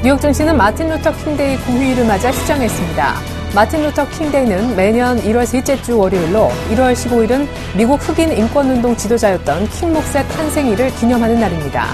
뉴욕 증시는 마틴 루터 킹데이 공휴일을 맞아 휴장했습니다. 마틴 루터 킹데이는 매년 1월 셋째 주 월요일로 1월 15일은 미국 흑인 인권운동 지도자였던 킹 목사의 탄생일을 기념하는 날입니다.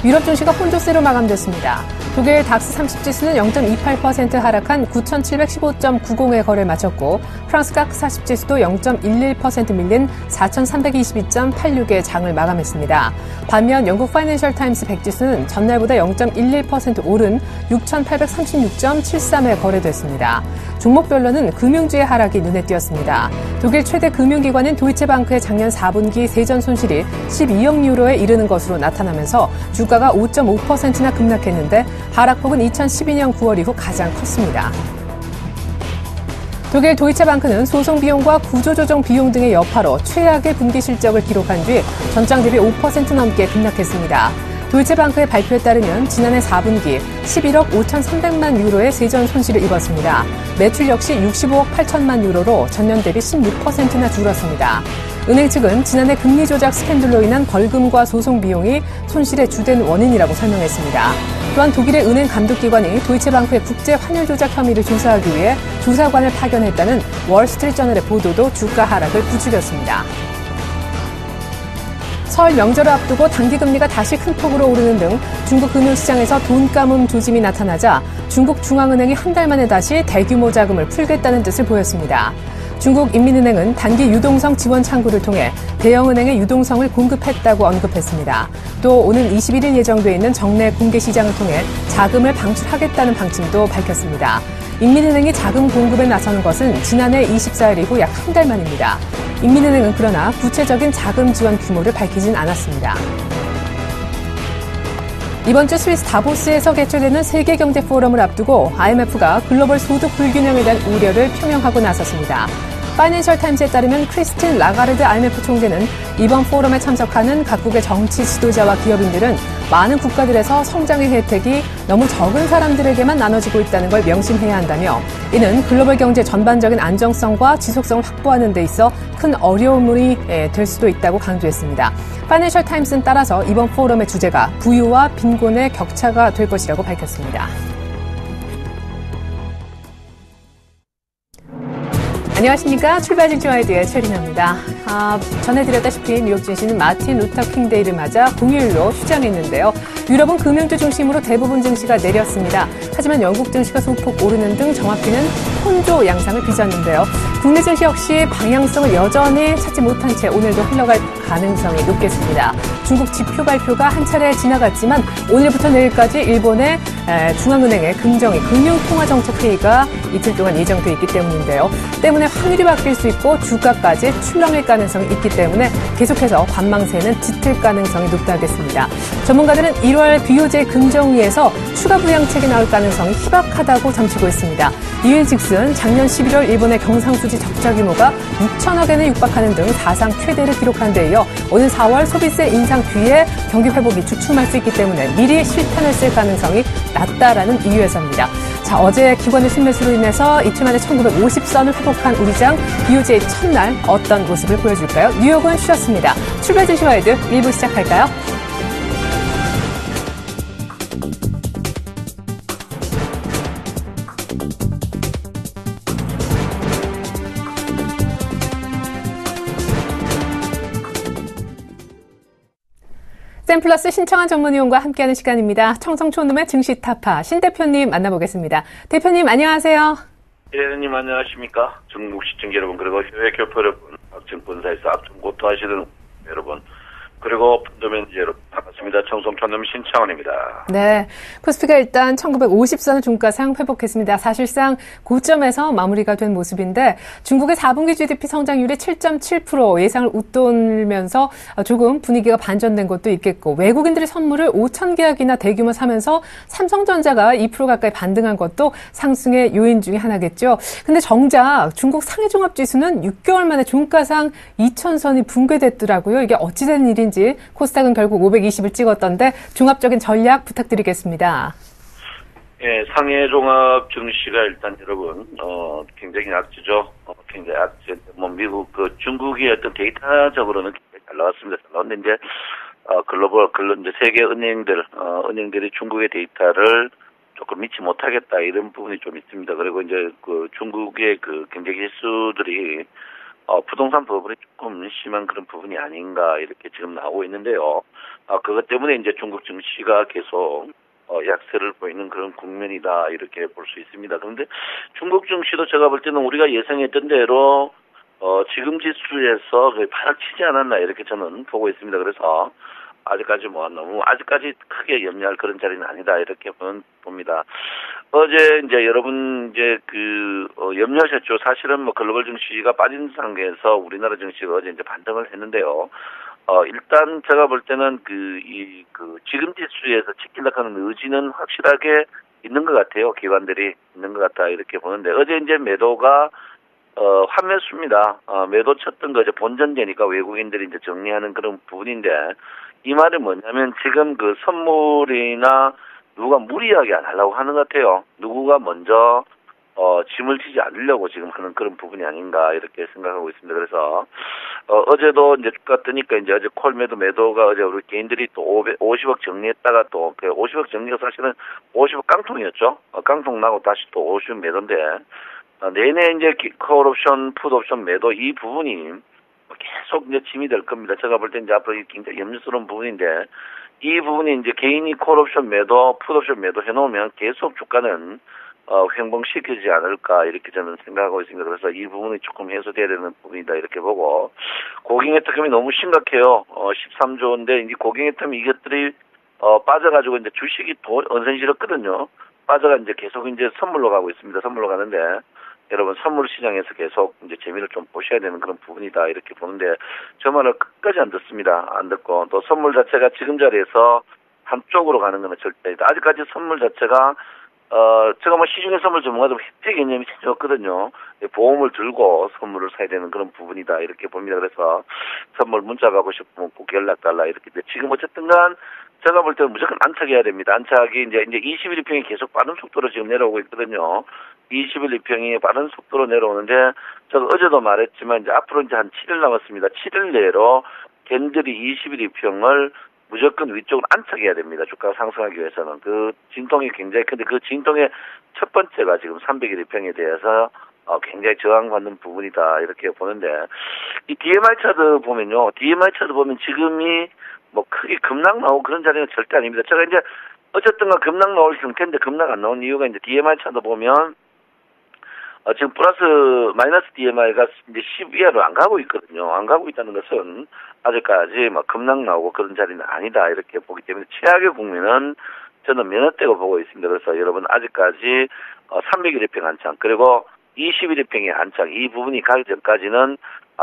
유럽 증시가 혼조세로 마감됐습니다. 독일 닥스 30 지수는 0.28% 하락한 9,715.90에 거래를 마쳤고 프랑스 카크 40 지수도 0.11% 밀린 4,322.86의 장을 마감했습니다. 반면 영국 파이낸셜 타임스 100 지수는 전날보다 0.11% 오른 6,836.73에 거래됐습니다. 종목별로는 금융주의 하락이 눈에 띄었습니다. 독일 최대 금융기관인 도이체방크의 작년 4분기 세전 손실이 12억 유로에 이르는 것으로 나타나면서 주가가 5.5%나 급락했는데 하락폭은 2012년 9월 이후 가장 컸습니다. 독일 도이체방크는 소송 비용과 구조조정 비용 등의 여파로 최악의 분기 실적을 기록한 뒤 전장 대비 5% 넘게 급락했습니다. 도이체방크의 발표에 따르면 지난해 4분기 11억 5,300만 유로의 세전 손실을 입었습니다. 매출 역시 65억 8천만 유로로 전년 대비 16%나 줄었습니다. 은행 측은 지난해 금리 조작 스캔들로 인한 벌금과 소송 비용이 손실의 주된 원인이라고 설명했습니다. 또한 독일의 은행 감독기관이 도이체방크의 국제 환율 조작 혐의를 조사하기 위해 조사관을 파견했다는 월스트리트저널의 보도도 주가 하락을 부추겼습니다. 설 명절을 앞두고 단기금리가 다시 큰 폭으로 오르는 등 중국 금융시장에서 돈감음 조짐이 나타나자 중국 중앙은행이 한 달 만에 다시 대규모 자금을 풀겠다는 뜻을 보였습니다. 중국 인민은행은 단기 유동성 지원 창구를 통해 대형은행의 유동성을 공급했다고 언급했습니다. 또 오는 21일 예정돼 있는 정례 공개시장을 통해 자금을 방출하겠다는 방침도 밝혔습니다. 인민은행이 자금 공급에 나서는 것은 지난해 24일 이후 약 한 달 만입니다. 인민은행은 그러나 구체적인 자금 지원 규모를 밝히진 않았습니다. 이번 주 스위스 다보스에서 개최되는 세계경제포럼을 앞두고 IMF가 글로벌 소득 불균형에 대한 우려를 표명하고 나섰습니다. 파이낸셜 타임즈에 따르면 크리스틴 라가르드 IMF 총재는 이번 포럼에 참석하는 각국의 정치 지도자와 기업인들은 많은 국가들에서 성장의 혜택이 너무 적은 사람들에게만 나눠지고 있다는 걸 명심해야 한다며 이는 글로벌 경제 전반적인 안정성과 지속성을 확보하는 데 있어 큰 어려움이 될 수도 있다고 강조했습니다. 파이낸셜 타임스는 따라서 이번 포럼의 주제가 부유와 빈곤의 격차가 될 것이라고 밝혔습니다. 안녕하십니까. 출발진주와이드의 최리나입니다. 전해드렸다시피 뉴욕 증시는 마틴 루터 킹데이를 맞아 공휴일로 휴장했는데요. 유럽은 금융주 중심으로 대부분 증시가 내렸습니다. 하지만 영국 증시가 소폭 오르는 등 정확히는 혼조 양상을 빚었는데요. 국내 증시 역시 방향성을 여전히 찾지 못한 채 오늘도 흘러갈 가능성이 높겠습니다. 중국 지표 발표가 한 차례 지나갔지만 오늘부터 내일까지 일본의 중앙은행의 금정위 금융통화정책회의가 이틀 동안 예정돼 있기 때문인데요. 때문에 환율이 바뀔 수 있고 주가까지 출렁일 가능성이 있기 때문에 계속해서 관망세는 짙을 가능성이 높다겠습니다. 전문가들은 1월 BOJ 금정위에서 추가 부양책이 나올 가능성이 희박하다고 점치고 있습니다. 이일즉슨 작년 11월 일본의 경상수지 적자 규모가 6천억 엔에 육박하는 등 사상 최대를 기록한 데 이어 오는 4월 소비세 인상 뒤에 경기 회복이 주춤할 수 있기 때문에 미리 실탄을 쓸 가능성이 낮다라는 이유에서입니다. 자, 어제 기관의 순매수로 인해서 이틀 만에 1950선을 회복한 우리장 BOJ 첫날 어떤 모습을 보여줄까요? 뉴욕은 쉬었습니다. 출발 증시와이드 1부 시작할까요? 샘플러스 신청한 전문위원과 함께하는 시간입니다. 청성촌놈의 증시 타파 신 대표님 만나보겠습니다. 대표님 안녕하세요. 예, 대표님 안녕하십니까. 중국 시청자 여러분 그리고 해외 교포 여러분, 학생 본사에서 학점 고토하시는 여러분 그리고 펀더맨즈 여러분 반갑습니다. 청송촌놈 신창원입니다. 네, 코스피가 일단 1950선 종가상 회복했습니다. 사실상 고점에서 마무리가 된 모습인데 중국의 4분기 GDP 성장률이 7.7% 예상을 웃돌면서 조금 분위기가 반전된 것도 있겠고 외국인들의 선물을 5천 계약이나 대규모 사면서 삼성전자가 2% 가까이 반등한 것도 상승의 요인 중에 하나겠죠. 근데 정작 중국 상해종합지수는 6개월 만에 종가상 2,000선이 붕괴됐더라고요. 이게 어찌된 일인지 코스닥은 결국 520을 찍었던데 종합적인 전략 부탁드리겠습니다. 예, 상해종합 증시가 일단 여러분 굉장히 약지죠. 굉장히 약지. 미국 중국이 어떤 데이터적으로는 굉장히 잘 나왔습니다. 잘 나왔는데 이제 이제 세계 은행들이 중국의 데이터를 조금 믿지 못하겠다 이런 부분이 좀 있습니다. 그리고 이제 그 중국의 그 경제 기수들이 부동산 버블이 조금 심한 그런 부분이 아닌가 이렇게 지금 나오고 있는데요. 그것 때문에 이제 중국 증시가 계속 약세를 보이는 그런 국면이다 이렇게 볼 수 있습니다. 그런데 중국 증시도 제가 볼 때는 우리가 예상했던 대로 지금 지수에서 거의 바닥치지 않았나 이렇게 저는 보고 있습니다. 그래서 아직까지 크게 염려할 그런 자리는 아니다 이렇게 봅니다. 어제 이제 여러분 이제 염려하셨죠. 사실은 뭐 글로벌 증시가 빠진 상태에서 우리나라 증시가 어제 이제 반등을 했는데요. 일단 제가 볼 때는 지금 지수에서 지키려고 하는 의지는 확실하게 있는 것 같아요. 기관들이 있는 것 같다 이렇게 보는데 어제 이제 매도가 환매수입니다. 매도 쳤던 거 이제 본전되니까 외국인들이 이제 정리하는 그런 부분인데 이 말은 뭐냐면 지금 그 선물이나 누가 무리하게 안 하려고 하는 것 같아요. 누구가 먼저 짐을 지지 않으려고 지금 하는 그런 부분이 아닌가 이렇게 생각하고 있습니다. 그래서 어제도 이제 주가 뜨니까 이제 어제 콜 매도가 어제 우리 개인들이 또 50억 정리했다가 또 50억 정리가 사실은 50억 깡통이었죠. 깡통 나고 다시 또 50억 매도인데 내내 이제 콜옵션, 풋옵션 매도 이 부분이 계속 이제 짐이 될 겁니다. 제가 볼 때 이제 앞으로 굉장히 염려스러운 부분인데 이 부분이 이제 개인이 콜옵션 매도, 풋옵션 매도 해놓으면 계속 주가는 횡봉시키지 않을까 이렇게 저는 생각하고 있습니다. 그래서 이 부분이 조금 해소돼야 되는 부분이다 이렇게 보고 고객의 특검이 너무 심각해요. 13조인데 이제 고객의 특검이 이것들이 빠져가지고 이제 주식이 언선 실었거든요. 빠져가 이제 계속 이제 선물로 가고 있습니다. 선물로 가는데 여러분 선물 시장에서 계속 이제 재미를 좀 보셔야 되는 그런 부분이다 이렇게 보는데 저 말을 끝까지 안 듣습니다. 안 듣고 또 선물 자체가 지금 자리에서 한쪽으로 가는 건 절대이다. 아직까지 선물 자체가 제가 뭐 시중의 선물 전문가도 혜택 개념이 전혀 없거든요. 보험을 들고 선물을 사야 되는 그런 부분이다 이렇게 봅니다. 그래서 선물 문자 가고 싶으면 꼭 연락 달라 이렇게. 지금 어쨌든간 제가 볼 때는 무조건 안착해야 됩니다. 안착이 이제 21일평이 계속 빠른 속도로 지금 내려오고 있거든요. 21일평이 빠른 속도로 내려오는데 제가 어제도 말했지만 이제 앞으로 이제 한 7일 남았습니다. 7일 내로 캔들이 21일평을 무조건 위쪽으로 안착해야 됩니다. 주가가 상승하기 위해서는. 그 진통이 굉장히 큰데 그 진통의 첫 번째가 지금 301일평에 대해서 굉장히 저항받는 부분이다 이렇게 보는데 이 DMI 차트 보면요. DMI 차트 보면 지금이 뭐 크게 급락 나오고 그런 자리는 절대 아닙니다. 제가 이제 어쨌든 급락 나올 형태인데 급락 안 나온 이유가 이제 DMI 차트 보면 지금 마이너스 DMI가 이제 10 이하로 안 가고 있거든요. 안 가고 있다는 것은 아직까지 막 급락 나오고 그런 자리는 아니다 이렇게 보기 때문에 최악의 국면은 저는 면허대고 보고 있습니다. 그래서 여러분 아직까지 301일평 안착 그리고 21일평의 안착 이 부분이 가기 전까지는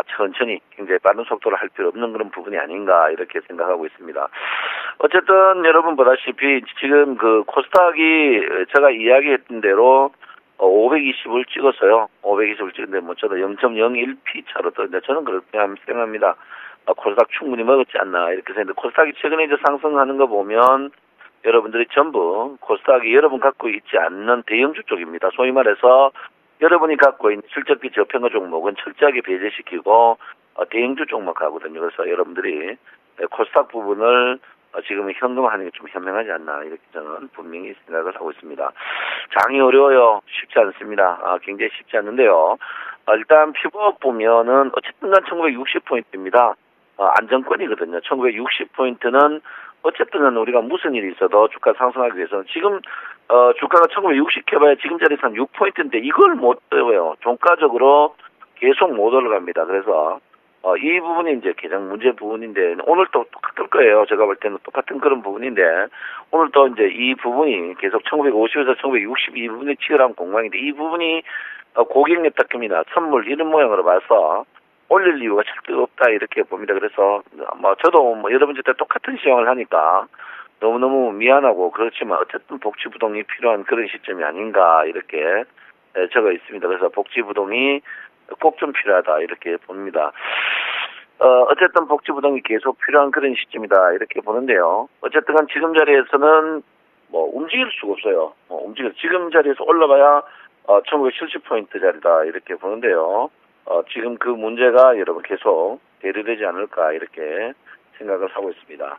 천천히 굉장히 빠른 속도로 할 필요 없는 그런 부분이 아닌가 이렇게 생각하고 있습니다. 어쨌든 여러분 보다시피 지금 그 코스닥이 제가 이야기했던 대로 520을 찍었어요. 520을 찍는데 뭐 저도 0.01p 차로 떴는데 저는 그렇게 생각합니다. 코스닥 충분히 먹었지 않나 이렇게 생각했는데 코스닥이 최근에 이제 상승하는 거 보면 여러분들이 전부 코스닥이 여러분 갖고 있지 않는 대형주 쪽입니다. 소위 말해서 여러분이 갖고 있는 실적비 저평가 종목은 철저하게 배제시키고 대형주 종목 하거든요. 그래서 여러분들이 코스닥 부분을 지금 현금화하는 게 좀 현명하지 않나 이렇게 저는 분명히 생각을 하고 있습니다. 장이 어려워요. 쉽지 않습니다. 굉장히 쉽지 않는데요. 일단 피부업 보면은 어쨌든 간 1960포인트입니다. 안정권이거든요. 1960포인트는 어쨌든 우리가 무슨 일이 있어도 주가 상승하기 위해서는 지금 주가가 1960 해봐야 지금 자리에서 한 6포인트인데 이걸 못 떠요. 종가적으로 계속 못 올라갑니다. 그래서 이 부분이 이제 가장 문제 부분인데 오늘 또 똑같을 거예요. 제가 볼 때는 똑같은 그런 부분인데 오늘 또 이제 이 부분이 계속 1950에서 1960 이 부분이 치열한 공방인데 이 부분이 고객 예탁금이나 선물 이런 모양으로 봐서 올릴 이유가 절대 없다 이렇게 봅니다. 그래서 뭐 저도 뭐 여러분들 때 똑같은 시황을 하니까 너무너무 미안하고 그렇지만 어쨌든 복지부동이 필요한 그런 시점이 아닌가 이렇게 적어 있습니다. 그래서 복지부동이 꼭 좀 필요하다 이렇게 봅니다. 어쨌든 복지부동이 계속 필요한 그런 시점이다 이렇게 보는데요. 어쨌든 지금 자리에서는 뭐 움직일 수가 없어요. 지금 자리에서 올라가야 1970포인트 자리다 이렇게 보는데요. 지금 그 문제가 여러분 계속 대두되지 않을까 이렇게 생각을 하고 있습니다.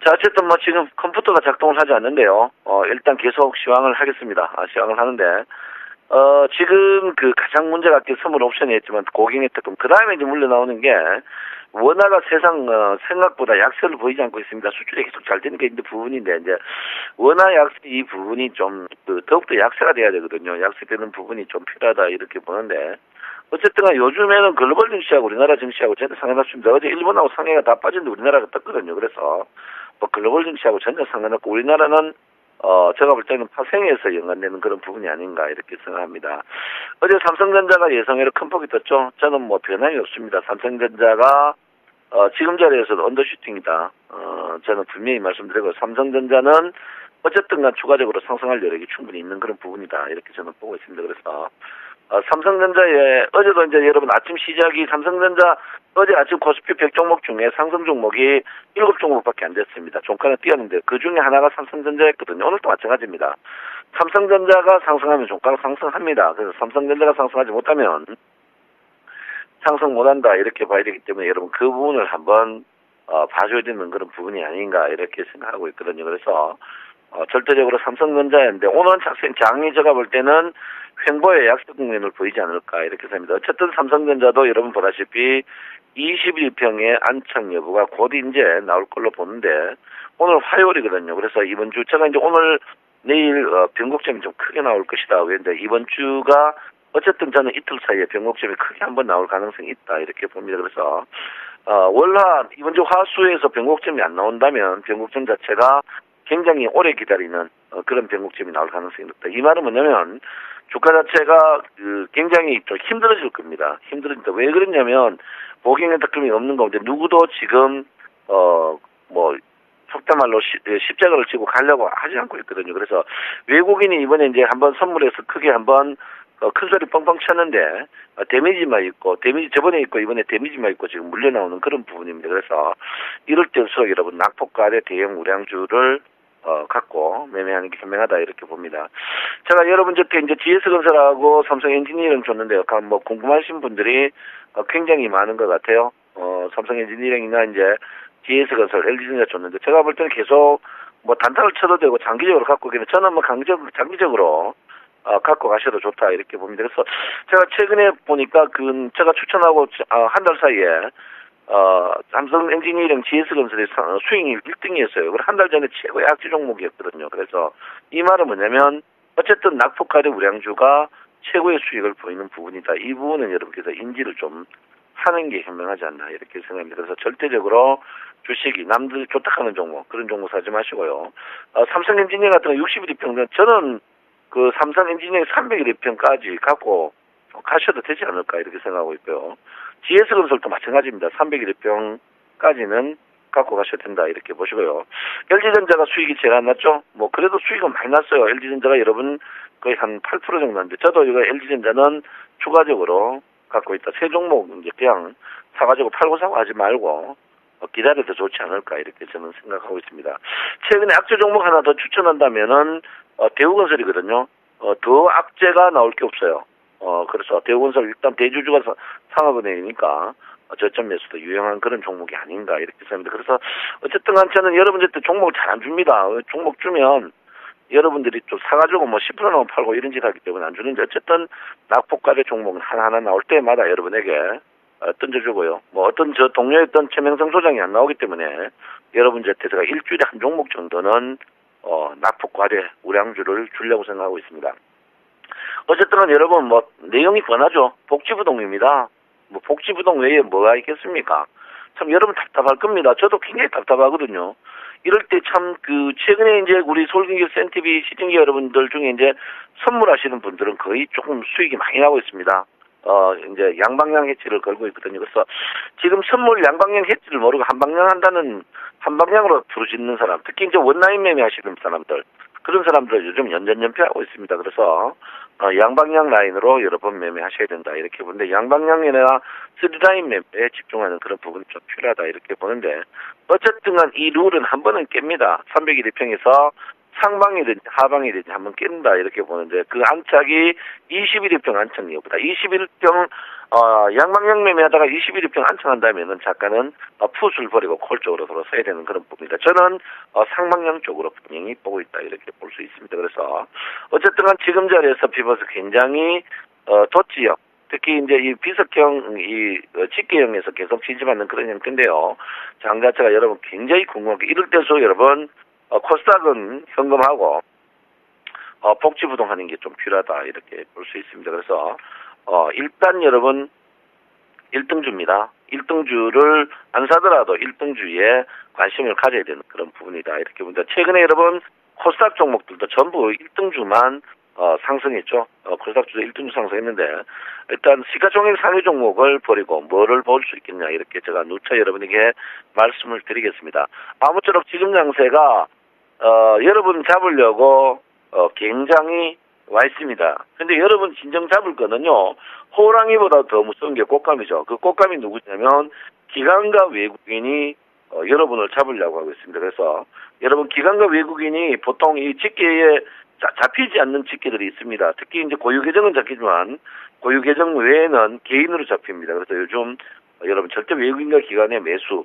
자, 어쨌든 뭐 지금 컴퓨터가 작동을 하지 않는데요. 일단 계속 시황을 하겠습니다. 시황을 하는데, 지금 그 가장 문제가 선물 옵션이 있지만 고객의 특금, 그 다음에 이제 물려 나오는 게, 원화가 생각보다 약세를 보이지 않고 있습니다. 수출이 계속 잘 되는 게 이제 부분인데, 이제, 원화 약세 이 부분이 좀, 더욱더 약세가 돼야 되거든요. 약세되는 부분이 좀 필요하다, 이렇게 보는데, 어쨌든 요즘에는 글로벌 증시하고 우리나라 증시하고 전혀 상관없습니다. 어제 일본하고 상해가 다 빠졌는데 우리나라가 떴거든요. 그래서, 뭐 글로벌 증시하고 전혀 상관없고, 우리나라는 제가 볼 때는 파생에서 연관되는 그런 부분이 아닌가 이렇게 생각합니다. 어제 삼성전자가 예상외로 큰 폭이 떴죠. 저는 뭐 변함이 없습니다. 삼성전자가 지금 자리에서도 언더슈팅이다. 저는 분명히 말씀드리고 삼성전자는 어쨌든 간 추가적으로 상승할 여력이 충분히 있는 그런 부분이다. 이렇게 저는 보고 있습니다. 그래서 삼성전자에 어제도 이제 여러분 아침 시작이 삼성전자 어제 아침 코스피 100 종목 중에 상승 종목이 7종목밖에 안 됐습니다. 종가는 뛰었는데 그 중에 하나가 삼성전자였거든요. 오늘도 마찬가지입니다. 삼성전자가 상승하면 종가가 상승합니다. 그래서 삼성전자가 상승하지 못하면 상승 못한다 이렇게 봐야 되기 때문에 여러분 그 부분을 한번 봐줘야 되는 그런 부분이 아닌가 이렇게 생각하고 있거든요. 그래서 절대적으로 삼성전자인데 오늘 장이 제가 볼 때는 횡보의 약세 국면을 보이지 않을까 이렇게 생각합니다. 어쨌든 삼성전자도 여러분 보다시피 21평의 안착 여부가 곧 이제 나올 걸로 보는데 오늘 화요일이거든요. 그래서 이번 주 제가 이제 오늘 내일 변곡점이 좀 크게 나올 것이다. 왜냐면 이번 주가 어쨌든 저는 이틀 사이에 변곡점이 크게 한번 나올 가능성이 있다 이렇게 봅니다. 그래서 월화 이번 주 화수에서 변곡점이 안 나온다면 변곡점 자체가 굉장히 오래 기다리는 그런 변곡점이 나올 가능성이 높다. 이 말은 뭐냐면 주가 자체가 굉장히 좀 힘들어질 겁니다. 힘들어진다. 왜 그러냐면 보갱의 특금이 없는 가운데 누구도 지금 뭐 속된 말로 십자가를 지고 가려고 하지 않고 있거든요. 그래서 외국인이 이번에 이제 한번 선물해서 크게 한번 큰 소리 뻥뻥 쳤는데 데미지만 있고 저번에 있고 이번에 데미지만 있고 지금 물려 나오는 그런 부분입니다. 그래서 이럴 때일수록 여러분 낙폭과의 대형 우량주를 갖고 매매하는 게 현명하다 이렇게 봅니다. 제가 여러분 저께 이제 GS건설하고 삼성 엔지니어링 줬는데요. 뭐 궁금하신 분들이 굉장히 많은 것 같아요. 삼성 엔지니어링이나 이제 GS건설, LG전자 줬는데 제가 볼 때는 계속 뭐 단타를 쳐도 되고 장기적으로 갖고 있는데 저는 뭐 장기적으로 갖고 가셔도 좋다 이렇게 봅니다. 그래서 제가 최근에 보니까 제가 추천하고 한 달 사이에 삼성 엔지니어링 GS건설의 수익이 1등이었어요. 그리고 한 달 전에 최고의 악재 종목이었거든요. 그래서 이 말은 뭐냐면 어쨌든 낙폭과의 우량주가 최고의 수익을 보이는 부분이다. 이 부분은 여러분께서 인지를 좀 하는 게 현명하지 않나 이렇게 생각합니다. 그래서 절대적으로 주식이 남들 좋다하는 종목 그런 종목 사지 마시고요. 삼성 엔지니어링 같은 거 61평 저는 그 삼성 엔지니어링 301평까지 갖고 가셔도 되지 않을까 이렇게 생각하고 있고요. GS건설도 마찬가지입니다. 301평까지는 갖고 가셔도 된다 이렇게 보시고요. LG전자가 수익이 제일 안 났죠? 뭐 그래도 수익은 많이 났어요. LG전자가 여러분 거의 한 8% 정도 났는데 저도 이거 LG전자는 추가적으로 갖고 있다. 세 종목 이제 그냥 사가지고 팔고 사고 하지 말고 기다려도 좋지 않을까 이렇게 저는 생각하고 있습니다. 최근에 악재 종목 하나 더 추천한다면은 대우건설이거든요. 더 악재가 나올 게 없어요. 그래서 대우건설 일단 대주주가 상하은행이니까 저점 매수도 유용한 그런 종목이 아닌가 이렇게 생각합니다. 그래서 어쨌든 간 저는 여러분들한테 종목을 잘 안 줍니다. 종목 주면 여러분들이 좀 사가지고 뭐 10%나 팔고 이런 짓 하기 때문에 안 주는데 어쨌든 낙폭과의 종목은 하나하나 나올 때마다 여러분에게 던져주고요. 뭐 어떤 저 동료였던 최명성 소장이 안 나오기 때문에 여러분들한테 제가 일주일에 한 종목 정도는 낙폭과의 우량주를 주려고 생각하고 있습니다. 어쨌든 여러분 뭐 내용이 뻔하죠. 복지부동입니다. 뭐 복지부동 외에 뭐가 있겠습니까? 참 여러분 답답할 겁니다. 저도 굉장히 답답하거든요. 이럴 때 참 최근에 이제 우리 솔기기 센티비 시청자 여러분들 중에 이제 선물하시는 분들은 거의 조금 수익이 많이 나고 있습니다. 이제 양방향 해치를 걸고 있거든요. 그래서 지금 선물 양방향 해치를 모르고 한방향으로 부르짖는 사람, 특히 이제 원라인 매매 하시는 사람들, 그런 사람들 요즘 연전연패하고 있습니다. 그래서 양방향 라인으로 여러 번 매매하셔야 된다 이렇게 보는데 양방향이나 3라인 매매에 집중하는 그런 부분이 좀 필요하다 이렇게 보는데 어쨌든 간 이 룰은 한 번은 깹니다. 301평에서 상방이든지 하방이든지 한번 낀다 이렇게 보는데 그 안착이 21일평 안착이었다. 21일평 양방향 매매하다가 21일평 안착한다면은 작가는 풋을 버리고 콜 쪽으로 돌아서야 되는 그런 부분이다. 저는 상방향 쪽으로 분명히 보고 있다 이렇게 볼 수 있습니다. 그래서 어쨌든 지금 자리에서 피벗은 굉장히 도지역 특히 이제 이 비석형 집계형에서 계속 지지받는 그런 형태인데요. 장 자체가 여러분 굉장히 궁금한 게 이럴 때서 여러분 코스닥은 현금하고 복지부동 하는 게 좀 필요하다 이렇게 볼 수 있습니다. 그래서 일단 여러분 1등주입니다. 1등주를 안 사더라도 1등주에 관심을 가져야 되는 그런 부분이다 이렇게 봅니다. 최근에 여러분 코스닥 종목들도 전부 1등주만 상승했죠. 코스닥주도 1등주 상승했는데 일단 시가총액 상위 종목을 버리고 뭐를 볼 수 있겠냐 이렇게 제가 누차 여러분에게 말씀을 드리겠습니다. 아무쪼록 지금 장세가 여러분 잡으려고 굉장히 와 있습니다. 근데 여러분 진정 잡을 거는요 호랑이보다 더 무서운 게 꽃감이죠. 그 꽃감이 누구냐면 기관과 외국인이 여러분을 잡으려고 하고 있습니다. 그래서 여러분 기관과 외국인이 보통 이 집계에 잡히지 않는 집계들이 있습니다. 특히 이제 고유계정은 잡히지만 고유계정 외에는 개인으로 잡힙니다. 그래서 요즘 여러분 절대 외국인과 기관의 매수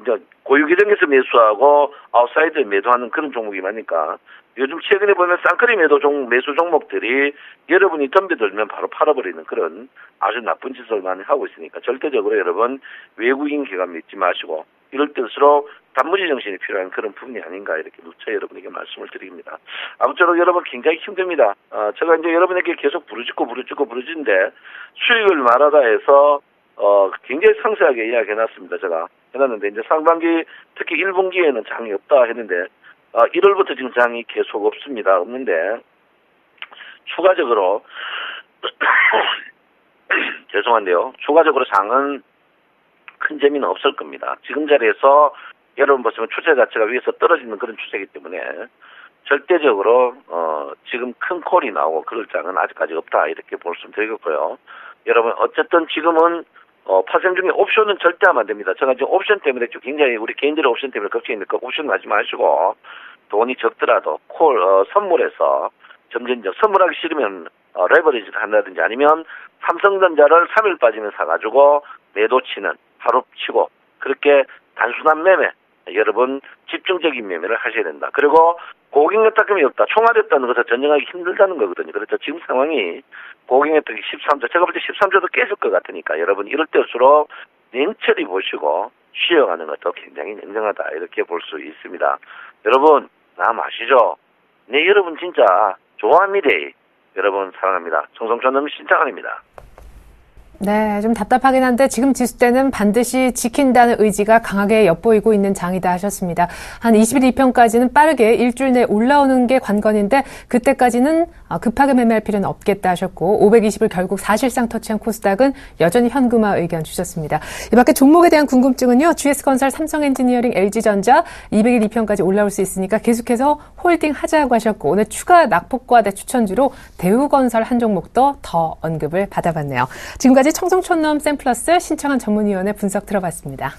이제 고유계정에서 매수하고 아웃사이드에 매도하는 그런 종목이 많으니까 요즘 최근에 보면 쌍끌이 매수 종목들이 여러분이 덤벼들면 바로 팔아버리는 그런 아주 나쁜 짓을 많이 하고 있으니까 절대적으로 여러분 외국인 기관 믿지 마시고 이럴 때일수록 단무지 정신이 필요한 그런 부분이 아닌가 이렇게 누차 여러분에게 말씀을 드립니다. 아무쪼록 여러분 굉장히 힘듭니다. 제가 이제 여러분에게 계속 부르짖는데 수익을 말하다 해서 굉장히 상세하게 이야기해놨습니다. 제가 해놨는데 이제 상반기 특히 1분기에는 장이 없다 했는데 1월부터 지금 장이 계속 없습니다. 없는데 추가적으로 죄송한데요. 추가적으로 장은 큰 재미는 없을 겁니다. 지금 자리에서 여러분 보시면 추세 자체가 위에서 떨어지는 그런 추세이기 때문에 절대적으로 지금 큰 콜이 나오고 그럴 장은 아직까지 없다 이렇게 볼 수 되겠고요. 여러분 어쨌든 지금은 파생 중에 옵션은 절대 하면 안 됩니다. 제가 지금 옵션 때문에 굉장히 우리 개인들의 옵션 때문에 걱정이니까 옵션 하지 마시고 돈이 적더라도 선물해서 점진적 선물하기 싫으면 레버리지를 한다든지 아니면 삼성전자를 3일 빠지면 사가지고 매도 치는 하루 치고 그렇게 단순한 매매 여러분 집중적인 매매를 하셔야 된다. 그리고 고객 혜택금이 없다. 총알했다는 것을 전쟁하기 힘들다는 거거든요. 그래서 지금 상황이 고객 혜택이 13조 제가 볼 때 13조도 깨질 것 같으니까 여러분 이럴 때일수록 냉철히 보시고 쉬어가는 것도 굉장히 냉정하다 이렇게 볼 수 있습니다. 여러분 남 아시죠? 네 여러분 진짜 좋아합니다. 여러분 사랑합니다. 정성천은 신창환입니다. 네, 좀 답답하긴 한데 지금 지수대는 반드시 지킨다는 의지가 강하게 엿보이고 있는 장이다 하셨습니다. 한 20일 2평까지는 빠르게 일주일 내 올라오는 게 관건인데 그때까지는 급하게 매매할 필요는 없겠다 하셨고 520을 결국 사실상 터치한 코스닥은 여전히 현금화 의견 주셨습니다. 이 밖에 종목에 대한 궁금증은요. GS건설, 삼성엔지니어링, LG전자 200일 2평까지 올라올 수 있으니까 계속해서 홀딩 하자고 하셨고 오늘 추가 낙폭과대 추천주로 대우건설 한 종목도 더 언급을 받아봤네요. 지금까지 청송촌놈 샘플러스 신청한 전문위원회 분석 들어봤습니다.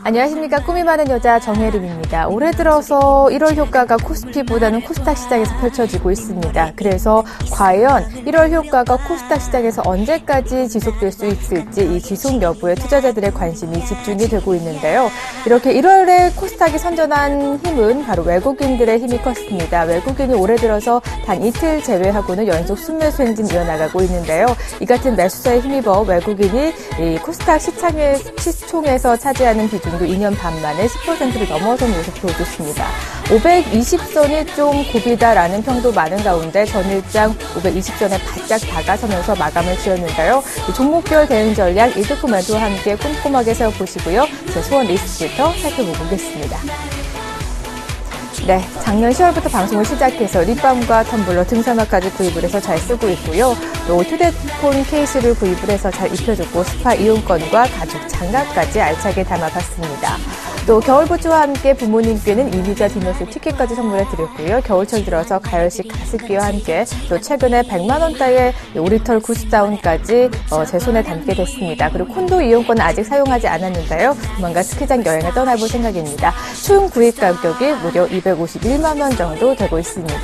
안녕하십니까. 꿈이 많은 여자 정혜림입니다. 올해 들어서 1월 효과가 코스피보다는 코스닥 시장에서 펼쳐지고 있습니다. 그래서 과연 1월 효과가 코스닥 시장에서 언제까지 지속될 수 있을지 이 지속 여부에 투자자들의 관심이 집중이 되고 있는데요. 이렇게 1월에 코스닥이 선전한 힘은 바로 외국인들의 힘이 컸습니다. 외국인이 올해 들어서 단 이틀 제외하고는 연속 순매수 행진 이어나가고 있는데요. 이 같은 매수세에 힘입어 외국인이 이 코스닥 시총에서 차지하는 비중도 2년 반 만에 10%를 넘어선 모습 보여줬습니다. 520선이 좀 고비다라는 평도 많은 가운데 전일장 520선에 바짝 다가서면서 마감을 지었는데요. 종목별 대응 전략 이득코멘트와 함께 꼼꼼하게 세워보시고요. 제 소원 리스트부터 살펴보겠습니다. 네, 작년 10월부터 방송을 시작해서 립밤과 텀블러, 등산화까지 구입을 해서 잘 쓰고 있고요. 또 휴대폰 케이스를 구입을 해서 잘 입혀줬고 스파 이용권과 가죽 장갑까지 알차게 담아봤습니다. 또 겨울 부츠와 함께 부모님께는 이미자 디너쇼 티켓까지 선물해 드렸고요. 겨울철 들어서 가열식 가습기와 함께 또 최근에 100만 원대의 오리털 구스다운까지 제 손에 담게 됐습니다. 그리고 콘도 이용권은 아직 사용하지 않았는데요. 조만간 스키장 여행을 떠나볼 생각입니다. 총 구입 가격이 무려 251만 원 정도 되고 있습니다.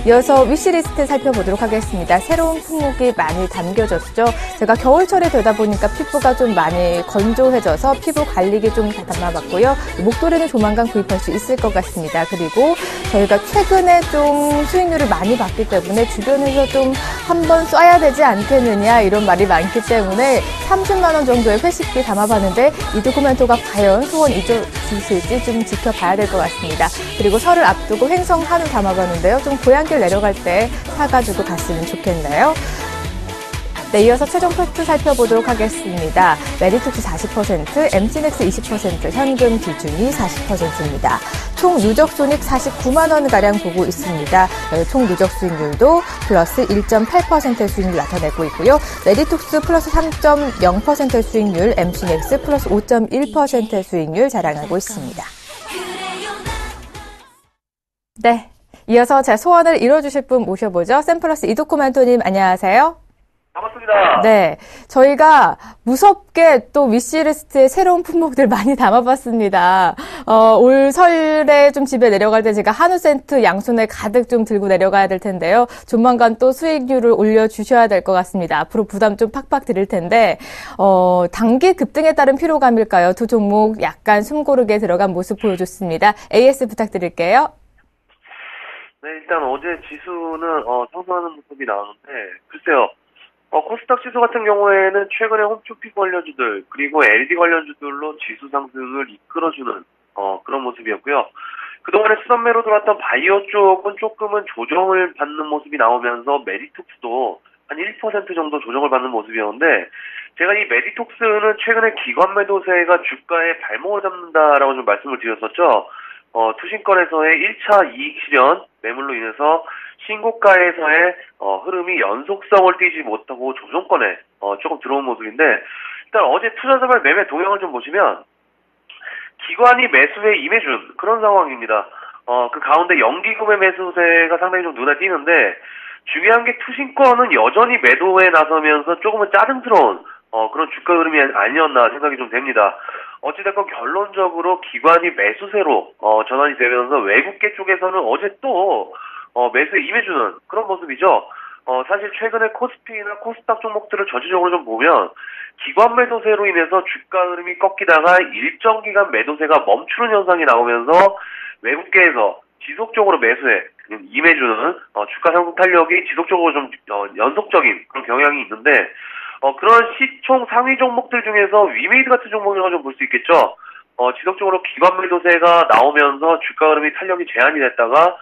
이어서 위시리스트 살펴보도록 하겠습니다. 새로운 품목이 많이 담겨졌죠. 제가 겨울철이 되다 보니까 피부가 좀 많이 건조해져서 피부 관리기 좀 담아봤고요. 목도리는 조만간 구입할 수 있을 것 같습니다. 그리고 저희가 최근에 좀 수익률을 많이 봤기 때문에 주변에서 좀 한번 써야 되지 않겠느냐 이런 말이 많기 때문에 30만 원 정도의 회식비 담아봤는데 이 도쿠멘토가 과연 소원 이루어질지 좀 지켜봐야 될 것 같습니다. 그리고 설을 앞두고 횡성 한우 담아봤는데요. 좀 고향길 내려갈 때 사가지고 갔으면 좋겠네요. 네, 이어서 최종 팩트 살펴보도록 하겠습니다. 메리톡스 40%, MC넥스 20%, 현금 기준이 40%입니다. 총 누적 손익 49만 원가량 보고 있습니다. 총 누적 수익률도 플러스 1.8%의 수익률 나타내고 있고요. 메리톡스 플러스 3.0%의 수익률, MC넥스 플러스 5.1%의 수익률 자랑하고 있습니다. 네, 이어서 제 소원을 이뤄주실 분 모셔보죠. 샘플러스 이도코멘토님 안녕하세요. 반갑습니다. 네, 저희가 무섭게 또 위시리스트에 새로운 품목들 많이 담아봤습니다. 올 설에 좀 집에 내려갈 때 제가 한우 세트 양손에 가득 좀 들고 내려가야 될 텐데요. 조만간 또 수익률을 올려주셔야 될 것 같습니다. 앞으로 부담 좀 팍팍 드릴 텐데 단기 급등에 따른 피로감일까요? 두 종목 약간 숨고르게 들어간 모습 보여줬습니다. AS 부탁드릴게요. 네, 일단 어제 지수는 상승하는 모습이 나오는데 글쎄요. 코스닥 지수 같은 경우에는 최근에 홈쇼핑 관련주들 그리고 LED 관련주들로 지수 상승을 이끌어주는 그런 모습이었고요. 그동안에 수단매로 들어왔던 바이오 쪽은 조금은 조정을 받는 모습이 나오면서 메디톡스도 한 1% 정도 조정을 받는 모습이었는데 제가 이 메디톡스는 최근에 기관 매도세가 주가에 발목을 잡는다라고 좀 말씀을 드렸었죠. 투신권에서의 1차 이익 실현 매물로 인해서 신고가에서의 흐름이 연속성을 띠지 못하고 조정권에 조금 들어온 모습인데 일단 어제 투자자발 매매 동향을 좀 보시면 기관이 매수에 임해준 그런 상황입니다. 그 가운데 연기금의 매수세가 상당히 좀 눈에 띄는데 중요한 게 투신권은 여전히 매도에 나서면서 조금은 짜증스러운 그런 주가 흐름이 아니었나 생각이 좀 됩니다. 어찌됐건 결론적으로 기관이 매수세로 전환이 되면서 외국계 쪽에서는 어제 또 매수에 임해주는 그런 모습이죠. 사실 최근에 코스피나 코스닥 종목들을 전체적으로 좀 보면 기관 매도세로 인해서 주가 흐름이 꺾이다가 일정 기간 매도세가 멈추는 현상이 나오면서 외국계에서 지속적으로 매수에 임해주는 주가 상승 탄력이 지속적으로 좀 연속적인 그런 경향이 있는데 그런 시총 상위 종목들 중에서 위메이드 같은 종목이라고 좀 볼 수 있겠죠. 지속적으로 기관 매도세가 나오면서 주가 흐름이 탄력이 제한이 됐다가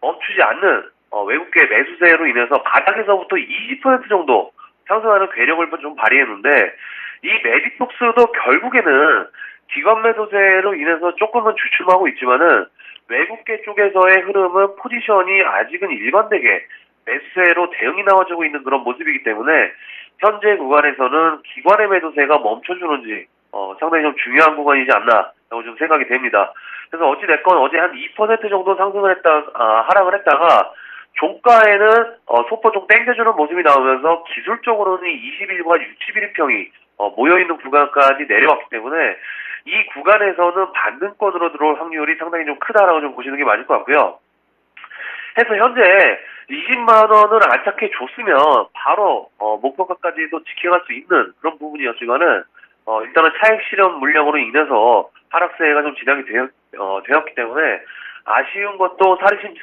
멈추지 않는 외국계 매수세로 인해서 바닥에서부터 20% 정도 상승하는 괴력을 좀 발휘했는데 이 메디톡스도 결국에는 기관 매도세로 인해서 조금은 주춤하고 있지만은 외국계 쪽에서의 흐름은 포지션이 아직은 일관되게 매수세로 대응이 나와주고 있는 그런 모습이기 때문에 현재 구간에서는 기관의 매도세가 멈춰주는지 상당히 좀 중요한 구간이지 않나라고 좀 생각이 됩니다. 그래서 어찌됐건 어제 한 2% 정도 상승을 하락을 했다가 종가에는 소포 좀 땡겨주는 모습이 나오면서 기술적으로는 21과 61평이 모여있는 구간까지 내려왔기 때문에 이 구간에서는 반등권으로 들어올 확률이 상당히 좀 크다라고 좀 보시는 게 맞을 것 같고요. 해서 현재 20만 원을 안착해 줬으면 바로 목표가까지도 지켜갈 수 있는 그런 부분이었지만은 일단은 차익 실현 물량으로 인해서 하락세가 좀 진행이 되었기 때문에 아쉬운 것도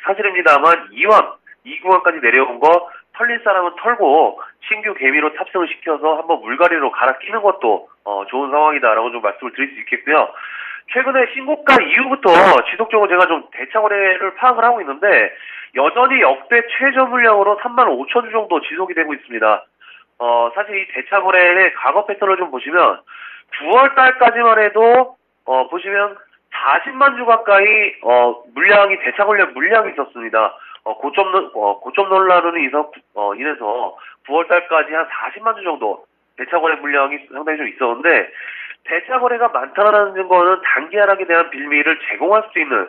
사실입니다만 이왕 이 구간까지 내려온 거 털릴 사람은 털고 신규 개미로 탑승을 시켜서 한번 물갈이로 갈아 끼는 것도 좋은 상황이다라고 좀 말씀을 드릴 수 있겠고요. 최근에 신고가 이후부터 지속적으로 제가 좀 대차 거래를 파악을 하고 있는데 여전히 역대 최저 물량으로 35,000주 정도 지속이 되고 있습니다. 사실 이 대차 거래의 과거 패턴을 좀 보시면 9월 달까지만 해도 보시면 40만 주 가까이 물량이 대차 거래 물량이 있었습니다. 고점 논란으로 인해서 9월 달까지 한 40만 주 정도 대차 거래 물량이 상당히 좀 있었는데 대차 거래가 많다라는 거는 단기 하락에 대한 빌미를 제공할 수 있는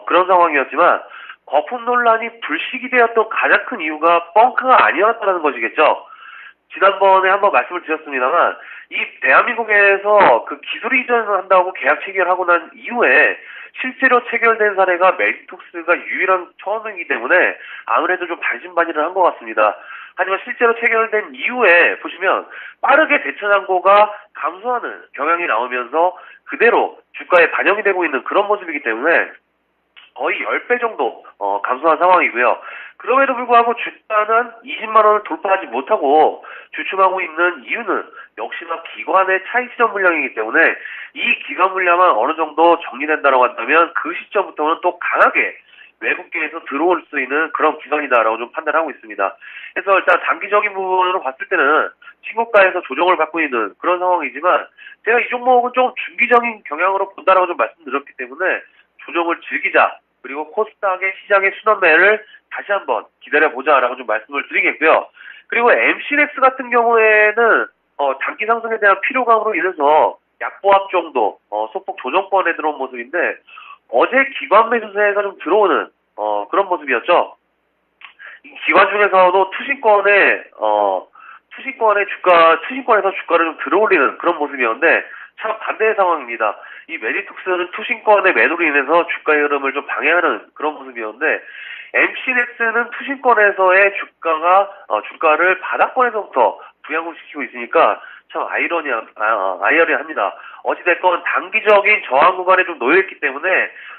그런 상황이었지만 거품 논란이 불식이 되었던 가장 큰 이유가 뻥카가 아니었다는 것이겠죠. 지난번에 한번 말씀을 드렸습니다만 이 대한민국에서 그 기술 이전을 한다고 계약 체결하고 난 이후에 실제로 체결된 사례가 멜리톡스가 유일한 처음이기 때문에 아무래도 좀 반신반의를 한 것 같습니다. 하지만 실제로 체결된 이후에 보시면 빠르게 대차 잔고가 감소하는 경향이 나오면서 그대로 주가에 반영이 되고 있는 그런 모습이기 때문에 거의 10배 정도 감소한 상황이고요. 그럼에도 불구하고 주가는 20만 원을 돌파하지 못하고 주춤하고 있는 이유는 역시나 기관의 차익 실현 물량이기 때문에 이 기관 물량만 어느 정도 정리된다고 한다면 그 시점부터는 또 강하게 외국계에서 들어올 수 있는 그런 기간이다라고 좀 판단하고 있습니다. 그래서 일단 단기적인 부분으로 봤을 때는 신고가에서 조정을 받고 있는 그런 상황이지만 제가 이 종목은 좀 중기적인 경향으로 본다라고 좀 말씀드렸기 때문에 조정을 즐기자. 그리고 코스닥의 시장의 순환매를 다시 한번 기다려보자라고 좀 말씀을 드리겠고요. 그리고 MCX 같은 경우에는 단기 상승에 대한 피로감으로 인해서 약보합 정도 소폭 조정권에 들어온 모습인데 어제 기관 매수세가 좀 들어오는 그런 모습이었죠. 이 기관 중에서도 투신권에서 주가를 좀 들어올리는 그런 모습이었는데 참 반대의 상황입니다. 이 멜리톡스는 투신권의 매도로 인해서 주가의 흐름을 좀 방해하는 그런 모습이었는데 MCX는 투신권에서의 주가를 바닥권에서부터 부양을 시키고 있으니까 참 아이러니합니다. 어찌됐건 단기적인 저항 구간에 좀 놓여있기 때문에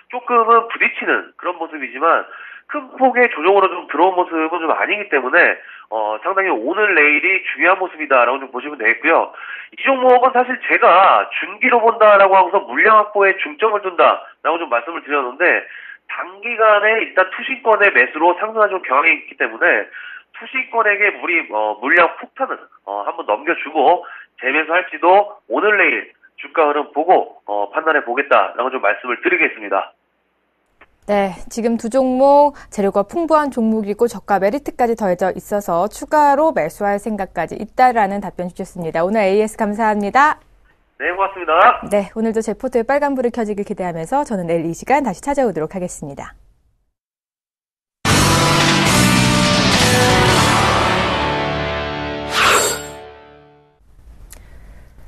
조금은 부딪히는 그런 모습이지만 큰 폭의 조정으로 좀 들어온 모습은 좀 아니기 때문에 상당히 오늘 내일이 중요한 모습이다라고 좀 보시면 되겠고요. 이 종목은 사실 제가 중기로 본다라고 하고서 물량 확보에 중점을 둔다라고 좀 말씀을 드렸는데 단기간에 일단 투신권의 매수로 상승하는 경향이 있기 때문에 투신권에게 물량 폭탄은 한번 넘겨주고 재매수할지도 오늘 내일 주가 흐름 보고 판단해 보겠다라고 좀 말씀을 드리겠습니다. 네, 지금 두 종목 재료가 풍부한 종목이고 저가 메리트까지 더해져 있어서 추가로 매수할 생각까지 있다라는 답변 주셨습니다. 오늘 AS 감사합니다. 네, 고맙습니다. 네, 오늘도 제 포트에 빨간불이 켜지길 기대하면서 저는 내일 이 시간 다시 찾아오도록 하겠습니다.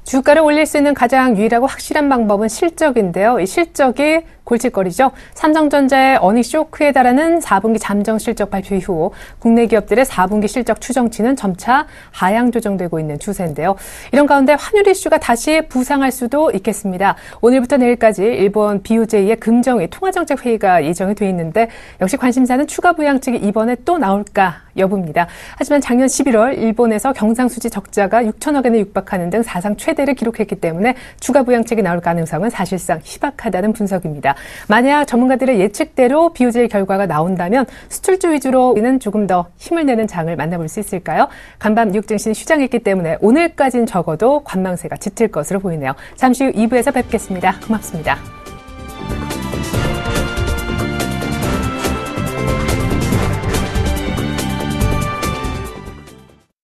주가를 올릴 수 있는 가장 유일하고 확실한 방법은 실적인데요. 이 실적이 골칫거리죠. 삼성전자의 어닝 쇼크에 달하는 4분기 잠정 실적 발표 이후 국내 기업들의 4분기 실적 추정치는 점차 하향 조정되고 있는 추세인데요. 이런 가운데 환율 이슈가 다시 부상할 수도 있겠습니다. 오늘부터 내일까지 일본 BOJ의 금정위 통화정책회의가 예정이 돼 있는데 역시 관심사는 추가 부양책이 이번에 또 나올까 여부입니다. 하지만 작년 11월 일본에서 경상수지 적자가 6천억 엔에 육박하는 등 사상 최대를 기록했기 때문에 추가 부양책이 나올 가능성은 사실상 희박하다는 분석입니다. 만약 전문가들의 예측대로 BOJ 결과가 나온다면 수출주 위주로는 조금 더 힘을 내는 장을 만나볼 수 있을까요? 간밤 뉴욕 증시는 휴장했기 때문에 오늘까지는 적어도 관망세가 짙을 것으로 보이네요. 잠시 후 2부에서 뵙겠습니다. 고맙습니다.